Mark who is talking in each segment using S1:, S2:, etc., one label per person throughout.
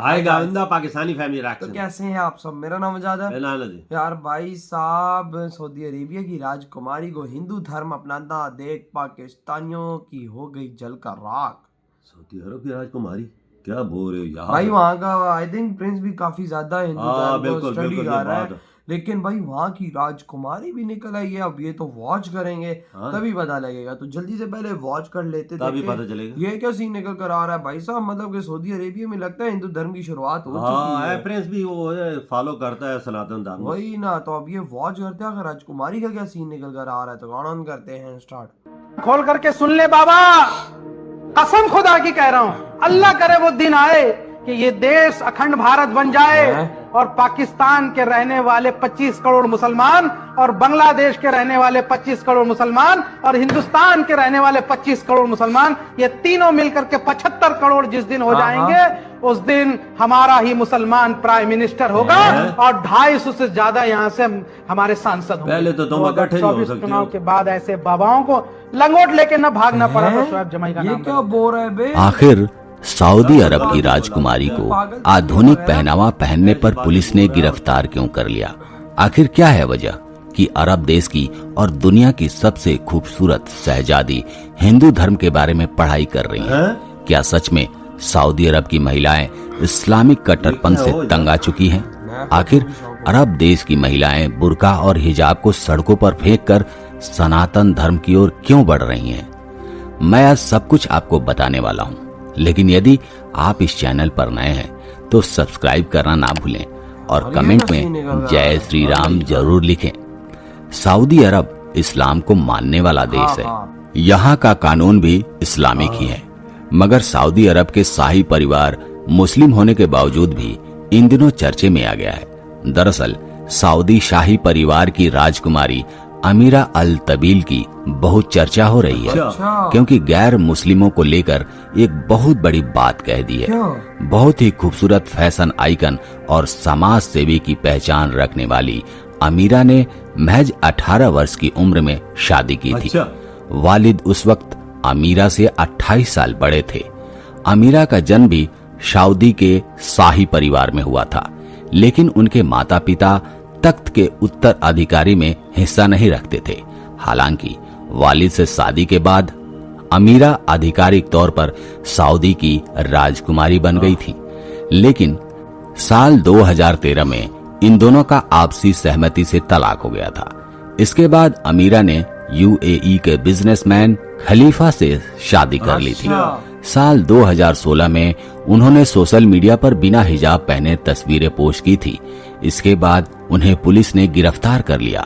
S1: आएगा आइंदा पाकिस्तानी फैमिली
S2: तो
S1: रिएक्शन।
S2: कैसे हैं आप सब? मेरा नाम आजाद है। यार भाई साहब, सऊदी अरेबिया की राजकुमारी को हिंदू धर्म अपनाना देख पाकिस्तानियों की हो गई जलकर राख।
S1: सऊदी अरब की राजकुमारी, क्या बोल रहे हो यार
S2: भाई? वहाँ का आई थिंक प्रिंस भी काफी ज्यादा हिंदू धर्म को स्टडी कर रहा है, लेकिन भाई वहाँ की राजकुमारी भी निकल आई है। अब ये तो वॉच करेंगे तभी पता लगेगा, तो जल्दी से पहले वॉच कर लेते
S1: तभी पता चलेगा
S2: ये क्या सीन निकल कर आ रहा है भाई साहब। मतलब कि सऊदी अरेबिया में लगता है हिंदू धर्म की शुरुआत हो चुकी है।
S1: प्रिंस भी वो फॉलो करता है सनातन धर्म,
S2: वही ना। तो अब ये वॉच करते हैं, अगर राजकुमारी का क्या सीन निकल कर आ रहा है तो ऑन करते हैं स्टार्ट।
S3: खोल करके सुन ले बाबा, कसम खुदा की कह रहा हूं, अल्लाह करे वो दिन आए कि ये देश अखंड भारत बन जाए और पाकिस्तान के रहने वाले 25 करोड़ मुसलमान और बांग्लादेश के रहने वाले 25 करोड़ मुसलमान और हिंदुस्तान के रहने वाले 25 करोड़ मुसलमान, ये तीनों मिलकर के 75 करोड़ जिस दिन हो जाएंगे, उस दिन हमारा ही मुसलमान प्राइम मिनिस्टर होगा और 250 से ज्यादा यहाँ से हमारे सांसद होंगे।
S1: पहले तो तुम इकट्ठे हो सकते हो।
S3: चुनाव के बाद ऐसे बाबाओं को लंगोट लेके न भागना पड़ा तो शोएब जमाई का नाम।
S2: क्या बोल रहा है बे?
S4: आखिर सऊदी अरब की राजकुमारी को आधुनिक पहनावा पहनने पर पुलिस ने गिरफ्तार क्यों कर लिया? आखिर क्या है वजह कि अरब देश की और दुनिया की सबसे खूबसूरत शहजादी हिंदू धर्म के बारे में पढ़ाई कर रही हैं? क्या सच में सऊदी अरब की महिलाएं इस्लामिक कट्टरपन से तंग आ चुकी हैं? आखिर अरब देश की महिलाएं बुर्का और हिजाब को सड़कों पर फेंककर सनातन धर्म की ओर क्यों बढ़ रही हैं? मैं आज सब कुछ आपको बताने वाला हूं, लेकिन यदि आप इस चैनल पर नए हैं तो सब्सक्राइब करना ना भूलें और कमेंट में जय श्री राम जरूर लिखें। सऊदी अरब इस्लाम को मानने वाला देश है। यहाँ का कानून भी इस्लामिक ही है, मगर सऊदी अरब के शाही परिवार मुस्लिम होने के बावजूद भी इन दिनों चर्चे में आ गया है। दरअसल सऊदी शाही परिवार की राजकुमारी अमीरा अल तबील की बहुत चर्चा हो रही है, क्योंकि गैर मुस्लिमों को लेकर एक बहुत बड़ी बात कह दी है। बहुत ही खूबसूरत फैशन आइकन और समाज सेवी की पहचान रखने वाली अमीरा ने महज 18 वर्ष की उम्र में शादी की थी। वालिद उस वक्त अमीरा से 28 साल बड़े थे। अमीरा का जन्म भी सऊदी के शाही परिवार में हुआ था, लेकिन उनके माता पिता तख्त के उत्तराधिकारी में हिस्सा नहीं रखते थे। हालांकि वालिद से शादी के बाद अमीरा आधिकारिक तौर पर सऊदी की राजकुमारी बन गई थी, लेकिन साल 2013 में इन दोनों का आपसी सहमति से तलाक हो गया था। इसके बाद अमीरा ने यूएई के बिजनेसमैन खलीफा से शादी कर ली थी। साल 2016 में उन्होंने सोशल मीडिया पर बिना हिजाब पहने तस्वीरें पोस्ट की थी। इसके बाद उन्हें पुलिस ने गिरफ्तार कर लिया।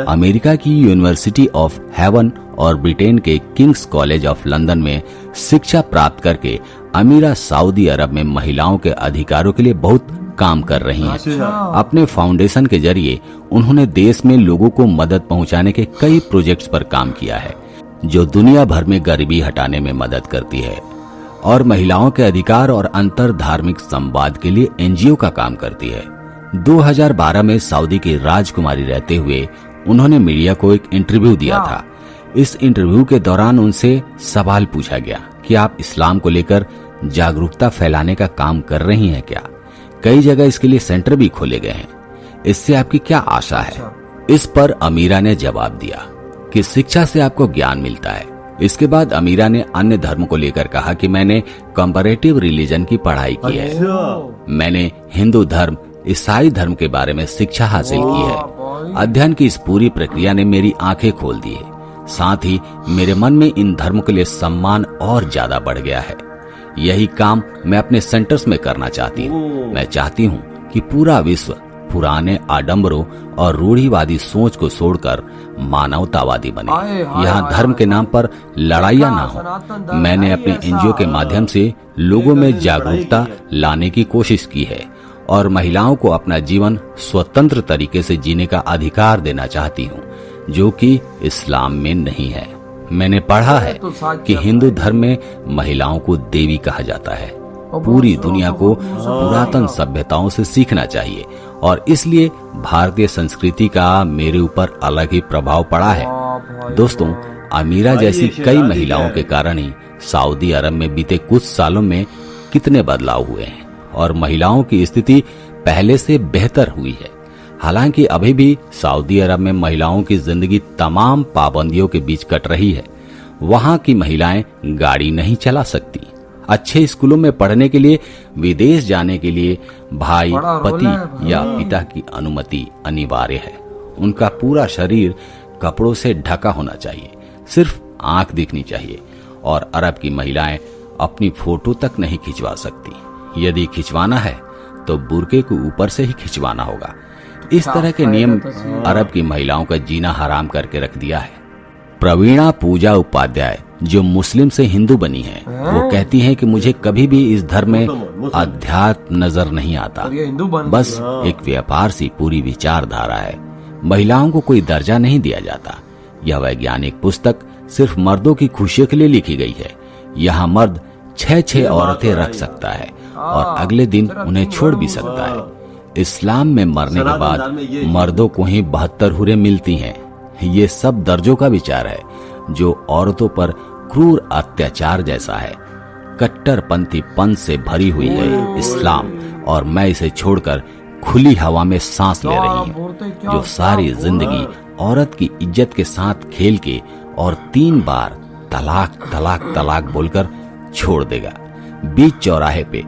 S4: अमेरिका की यूनिवर्सिटी ऑफ हेवन और ब्रिटेन के किंग्स कॉलेज ऑफ लंदन में शिक्षा प्राप्त करके अमीरा सऊदी अरब में महिलाओं के अधिकारों के लिए बहुत काम कर रही हैं। अपने फाउंडेशन के जरिए उन्होंने देश में लोगों को मदद पहुंचाने के कई प्रोजेक्ट्स पर काम किया है, जो दुनिया भर में गरीबी हटाने में मदद करती है और महिलाओं के अधिकार और अंतर धार्मिक संवाद के लिए एनजीओ का काम करती है। 2012 में सऊदी की राजकुमारी रहते हुए उन्होंने मीडिया को एक इंटरव्यू दिया था। इस इंटरव्यू के दौरान उनसे सवाल पूछा गया कि आप इस्लाम को लेकर जागरूकता फैलाने का काम कर रही हैं क्या? कई जगह इसके लिए सेंटर भी खोले गए हैं। इससे आपकी क्या आशा है? इस पर अमीरा ने जवाब दिया कि शिक्षा से आपको ज्ञान मिलता है। इसके बाद अमीरा ने अन्य धर्म को लेकर कहा कि मैंने कंपैरेटिव रिलीजन की पढ़ाई की है। मैंने हिंदू धर्म, ईसाई धर्म के बारे में शिक्षा हासिल की है। अध्ययन की इस पूरी प्रक्रिया ने मेरी आंखें खोल दी है। साथ ही मेरे मन में इन धर्मों के लिए सम्मान और ज्यादा बढ़ गया है। यही काम मैं अपने सेंटर्स में करना चाहती हूँ। मैं चाहती हूँ कि पूरा विश्व पुराने आडंबरों और रूढ़िवादी सोच को छोड़कर मानवतावादी बने। यहाँ धर्म के नाम पर लड़ाइयाँ ना हो। मैंने अपने एनजीओ के माध्यम से लोगों में जागरूकता लाने की कोशिश की है और महिलाओं को अपना जीवन स्वतंत्र तरीके से जीने का अधिकार देना चाहती हूँ, जो कि इस्लाम में नहीं है। मैंने पढ़ा है कि हिंदू धर्म में महिलाओं को देवी कहा जाता है। पूरी दुनिया को पुरातन सभ्यताओं से सीखना चाहिए और इसलिए भारतीय संस्कृति का मेरे ऊपर अलग ही प्रभाव पड़ा है। दोस्तों, अमीरा जैसी कई महिलाओं के कारण ही सऊदी अरब में बीते कुछ सालों में कितने बदलाव हुए हैं और महिलाओं की स्थिति पहले से बेहतर हुई है। हालांकि अभी भी सऊदी अरब में महिलाओं की जिंदगी तमाम पाबंदियों के बीच कट रही है। वहां की महिलाएं गाड़ी नहीं चला सकती, अच्छे स्कूलों में पढ़ने के लिए, विदेश जाने के लिए भाई, पति या पिता की अनुमति अनिवार्य है। उनका पूरा शरीर कपड़ों से ढका होना चाहिए, सिर्फ आंख दिखनी चाहिए। और अरब की महिलाएं अपनी फोटो तक नहीं खिंचवा सकती। यदि खिंचवाना है तो बुर्के को ऊपर से ही खिंचवाना होगा। इस तरह के नियम अरब की महिलाओं का जीना हराम करके रख दिया है। प्रवीणा पूजा उपाध्याय जो मुस्लिम से हिंदू बनी है, वो कहती हैं कि मुझे कभी भी इस धर्म में अध्यात्म नजर नहीं आता, बस एक व्यापार सी पूरी विचारधारा है। महिलाओं को कोई दर्जा नहीं दिया जाता। यह वैज्ञानिक पुस्तक सिर्फ मर्दों की खुशी के लिए लिखी गई है। यहाँ मर्द 6 औरतें रख सकता है और अगले दिन उन्हें छोड़ भी सकता है। इस्लाम में मरने के बाद मर्दों को ही 72 हुरें मिलती हैं। ये सब दर्जों का विचार है जो औरतों पर क्रूर अत्याचार जैसा है। कट्टरपंथी पंथ से भरी हुई है इस्लाम, और मैं इसे छोड़कर खुली हवा में सांस ले रही हूँ, जो सारी जिंदगी औरत की इज्जत के साथ खेल के और 3 बार तलाक तलाक तलाक बोलकर छोड़ देगा बीच चौराहे पे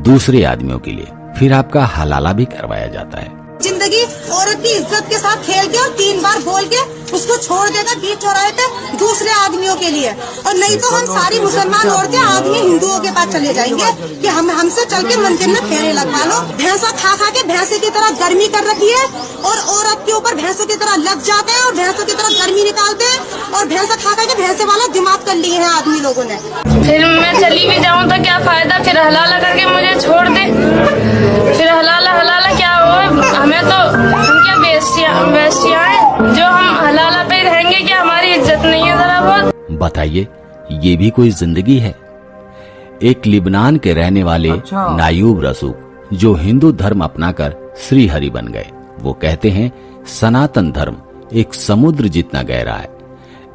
S4: दूसरे आदमियों के लिए। फिर आपका हलाला भी करवाया जाता है।
S5: जिंदगी औरत की इज्जत के साथ खेल के और 3 बार बोल के उसको छोड़ देगा बीच चौराहे पे दूसरे आदमियों के लिए। और नहीं तो हम सारी मुसलमान औरतें आदमी हिंदुओं के पास चले जाएंगे कि हमसे चल के मंदिर में फेरे लगवा लो। भैंसा खा खा के भैंसे की तरह गर्मी कर रखी है और औरत के ऊपर भैंसों की तरह लग जाते हैं और भैंसों की तरह गर्मी निकालते हैं और भैंसा खा खा के भैंसे वाला दिमाग कर लिए हैं आदमी लोगों ने।
S6: फिर मैं चली भी जाऊँ तो क्या फायदा, फिर हलाला करके मुझे छोड़ दे। फिर हलाला क्या हो, हमें तो हम क्या बेस्टियां हैं जो हम हलाला पे रहेंगे, क्या हमारी इज्जत नहीं है जरा बहुत?
S4: बताइए, ये भी कोई जिंदगी है? एक लिबनान के रहने वाले नायूब रसूक जो हिंदू धर्म अपनाकर श्री हरि बन गए, वो कहते हैं सनातन धर्म एक समुद्र जितना गहरा है।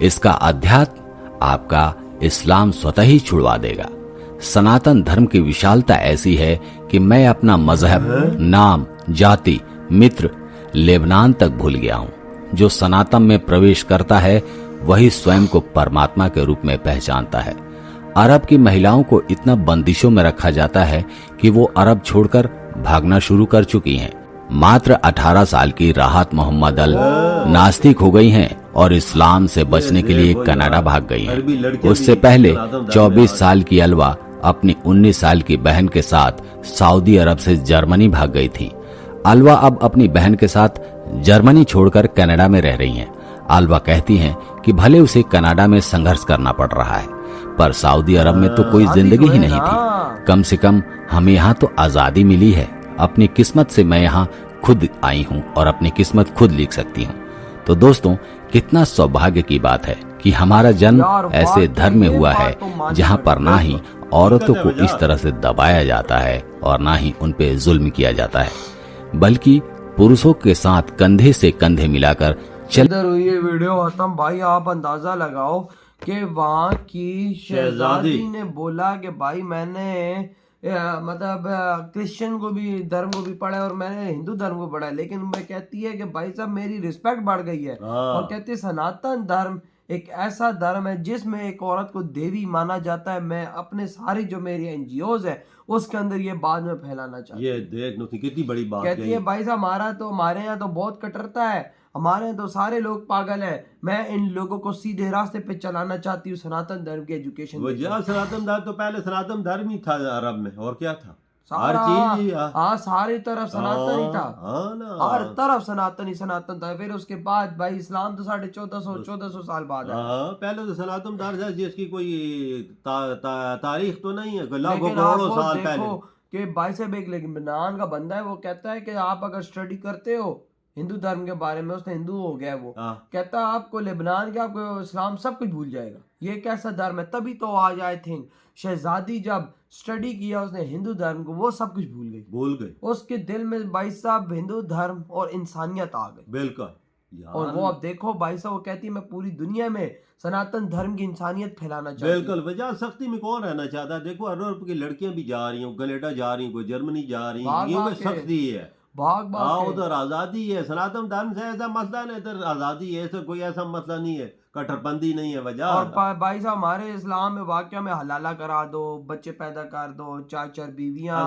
S4: इसका अध्यात्म आपका इस्लाम स्वतः ही छुड़वा देगा। सनातन धर्म की विशालता ऐसी है कि मैं अपना मजहब, नाम, जाति, मित्र लेबनान तक भूल गया हूँ। जो सनातन में प्रवेश करता है वही स्वयं को परमात्मा के रूप में पहचानता है। अरब की महिलाओं को इतना बंदिशों में रखा जाता है कि वो अरब छोड़कर भागना शुरू कर चुकी हैं। मात्र 18 साल की राहत मोहम्मद अल नास्तिक हो गई हैं और इस्लाम से बचने के लिए कनाडा भाग गई हैं। उससे पहले 24 साल की अलवा अपनी 19 साल की बहन के साथ सऊदी अरब से जर्मनी भाग गई थी। अलवा अब अपनी बहन के साथ जर्मनी छोड़कर कनाडा में रह रही हैं। अलवा कहती हैं कि भले उसे कनाडा में संघर्ष करना पड़ रहा है, पर सऊदी अरब में तो कोई जिंदगी ही नहीं थी। कम से कम हमें यहाँ तो आजादी मिली है। अपनी किस्मत से मैं यहाँ खुद आई हूँ और अपनी किस्मत खुद लिख सकती हूँ। तो दोस्तों, कितना सौभाग्य की बात है कि हमारा जन्म ऐसे धर्म में हुआ है जहाँ पर ना ही औरतों को इस तरह से दबाया जाता है और ना ही उन पे जुल्म किया जाता है, बल्कि पुरुषों के साथ कंधे से कंधे मिलाकर
S2: इधर हुई ये वीडियो खत्म। भाई आप अंदाजा लगाओ कि वहाँ की शहजादी ने बोला कि भाई मैंने मतलब क्रिश्चियन को भी धर्म को भी पढ़ा है और मैंने हिंदू धर्म को पढ़ा है, लेकिन मैं कहती है कि भाई साहब मेरी रिस्पेक्ट बढ़ गई है। और कहती है सनातन धर्म एक ऐसा धर्म है जिसमें एक औरत को देवी माना जाता है। मैं अपने सारी जो मेरी एनजीओज है उसके अंदर ये बात में फैलाना चाहती हूँ।
S1: ये देख कितनी बड़ी बात
S2: कहती है भाई साहब हमारे यहाँ तो बहुत कट्टरता है, हमारे यहाँ तो सारे लोग पागल हैं। मैं इन लोगों को सीधे रास्ते पे चलाना चाहती हूँ सनातन धर्म की एजुकेशन।
S1: सनातन धर्म तो पहले सनातन धर्म ही था अरब में, और क्या था?
S2: हर चीज सारी तरफ सनातन ही था, हर तरफ सनातन था। फिर उसके बाद भाई इस्लाम तो 1450 साल बाद है।
S1: पहले तो सनातन धर्म था जिसकी कोई तारीख तो नहीं है, लाखों करोड़ों साल पहले
S2: कि भाई साहब एक लिबनान का बंदा है, वो कहता है कि आप अगर स्टडी करते हो हिंदू धर्म के बारे में, उसने हिंदू हो गया वो, कहता है आपको लेबनान के आपको इस्लाम सब कुछ भूल जाएगा। ये कैसा धर्म है? तभी तो आज आई थिंक शहजादी जब स्टडी किया उसने हिंदू धर्म को, वो सब कुछ भूल गई।
S1: उसके दिल में भाई साहब हिंदू धर्म और इंसानियत आ गई। बिल्कुल
S2: और वो अब देखो भाई साहब, वो कहती है मैं पूरी दुनिया में सनातन धर्म की इंसानियत फैलाना चाहती हूँ।
S1: बिल्कुल, वजह सख्ती में कौन रहना चाहता है? देखो अरब की लड़कियां भी जा रही हैं, कनाडा जा रही हैं, कोई जर्मनी जा रही हैं, ये सख्ती है,
S2: भाग भाग के।
S1: उधर आज़ादी है। सनातन धर्म से ऐसा मसला नहीं, इधर आज़ादी है, ऐसा कोई ऐसा मसला नहीं है, कट्टरपंथी नहीं है। वजह
S2: और भाई साहब हमारे इस्लाम में वाकया में हलाला करा दो, बच्चे पैदा कर दो, 4-4 बीवियां,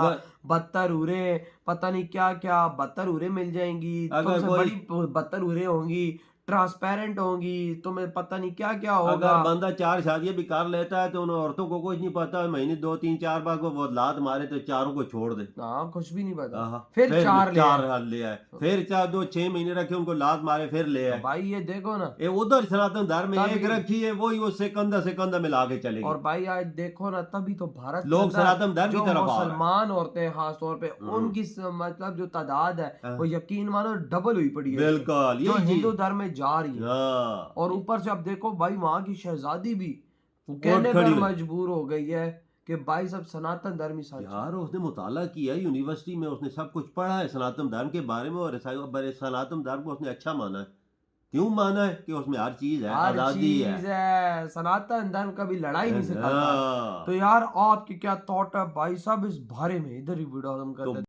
S2: बदतर उरे, पता नहीं क्या क्या बदतर उरे मिल जाएंगी, तुमसे बड़ी बदतर उरे होंगी, ट्रांसपेरेंट होंगी, तुम्हें पता नहीं क्या क्या होगा।
S1: अगर बंदा 4 शादियां भी कर लेता है तो उन औरतों को कुछ नहीं पता, महीने 2-3-4 बार को वो लात मारे तो चारों को छोड़ दे।
S2: हाँ, कुछ भी नहीं पता।
S1: फिर 4 ले आए, फिर 2-6 महीने रखे, उनको लात मारे, फिर ले आए।
S2: भाई ये देखो ना,
S1: ये उधर सनातन धर्म में एक रखी है, वही उससे कंधा से कंधा मिला के चलेगी।
S2: और भाई आज देखो ना, तभी तो भारत
S1: लोग सनातन धर्म की तरफ
S2: मुसलमान औरतें खास तौर पे उनकी मतलब जो तादाद है वो यकीन मानो डबल हुई पड़ी है।
S1: बिल्कुल,
S2: जो हिंदू धर्म में जा रही है। और ऊपर से अब देखो भाई वहां की शहजादी भी वो कहने पर मजबूर हो गई है कि भाई सब सनातन धर्म ही सच
S1: यार। उसने मुताला किया यूनिवर्सिटी में, उसने सब कुछ पढ़ा है सनातन धर्म के बारे में, और सनातन धर्म को उसने अच्छा माना है। क्यों माना है? कि उसमें हर चीज है, आजादी है।
S2: सनातन धर्म कभी लड़ाई नहीं सिखाता। तो यार आपकी क्या थॉट है भाई साहब इस बारे में? इधर ही वीडियो हम करते हैं।